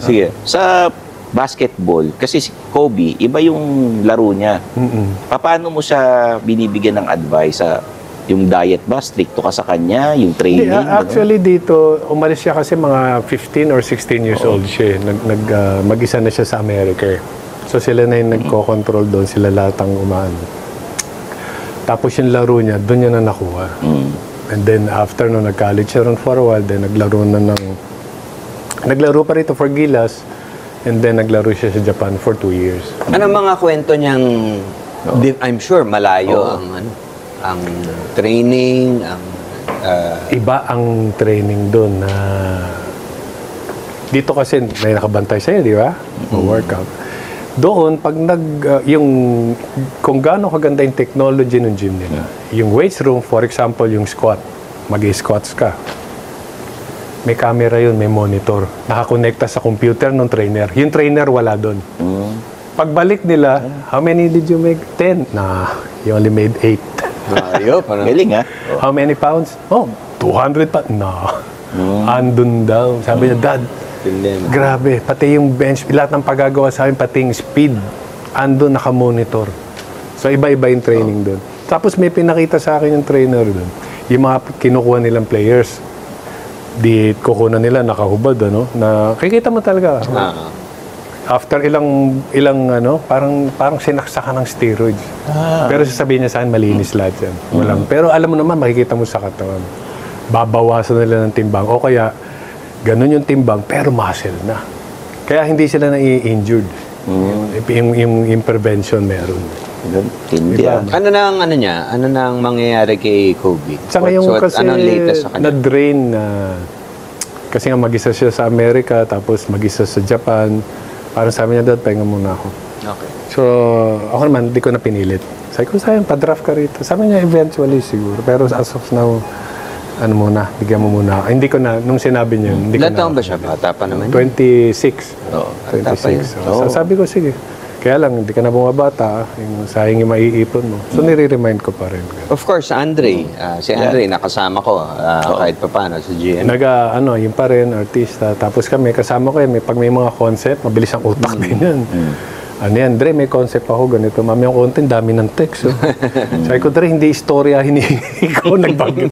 Sige. Sa basketball, kasi si Kobe, iba yung laro niya. Paano mo siya binibigyan ng advice sa yung diet ba? Stricto ka sa kanya? Yung training? Actually, dito, umalis siya kasi mga 15 or 16 years old siya. Mag-isa na siya sa America. So sila na yung nagko-control doon. Sila lahat ang umaano. Tapos yung laro niya, doon niya na nakuha. And then after no, nag-college siya ron for a while. Then naglaro pa rito for Gilas. And then naglaro siya sa Japan for 2 years. Ano mga kwento niyang, I'm sure malayo ang training, ang iba ang training doon na dito kasi may nakabantay sa'yo, di ba? Workout. Doon, pag kung gaano kaganda yung technology ng gym nila, yung weights room, for example, yung squat, mag-squats ka. May camera yun, may monitor. Nakakonekta sa computer ng trainer. Yung trainer wala doon. Pagbalik nila, how many did you make? 10. Nah, you only made 8. Galing, ha? How many pounds? Oh, 200 pa. No. Andun daw. Sabi niya, Dad, grabe. Pati yung bench, lahat ng pagagawa sa akin, pati yung speed, andun naka-monitor. So, iba-iba yung training doon. Tapos may pinakita sa akin yung trainer doon. Yung mga kinukuha nilang players, di kukunan nila, nakahubad, ano, na kikita mo talaga. After ilang parang sinaksakan ng steroids. Pero sasabihin niya sa akin, malinis lahat yan. Walang. Pero alam mo naman, makikita mo sa katawan. Babawasan nila ng timbang. O kaya, ganun yung timbang, pero muscle na. Kaya hindi sila na-injured. Yung prevention meron. Diba? Ano nang mangyayari kay Kobe? Sa ngayon kasi, anong latest sa kanya? na-drain na, kasi nga mag-isa siya sa Amerika, tapos mag-isa sa Japan. Parang sabi niya, Dad, pahinga muna ako. Okay. So, ako naman, hindi ko na pinilit. Sabi ko, sayang, pa-draft ka rito. Sabi niya, eventually siguro. Pero as of now, ano muna, bigyan mo muna. Hindi ko na, nung sinabi niya, hindi ko na. Ilan taon ba siya? Bata pa naman. 26. Oo. 26. So, sabi ko, sige. Kaya lang, hindi ka na bumabata. Sayang yung maiipon mo. So, nire-remind ko pa rin. Of course, Andre. Si Andre, nakasama ko kahit pa paano sa GM. Yung pa rin, artista. Tapos kami, kasama ko yan. Pag may mga concept, mabilis ang utak din yan. Ano yan, Dre, may concept ako ganito. Mami, yung content, dami ng text. Sabi ko, Dre, hindi istorya, hinihingi ko, nagbagyo.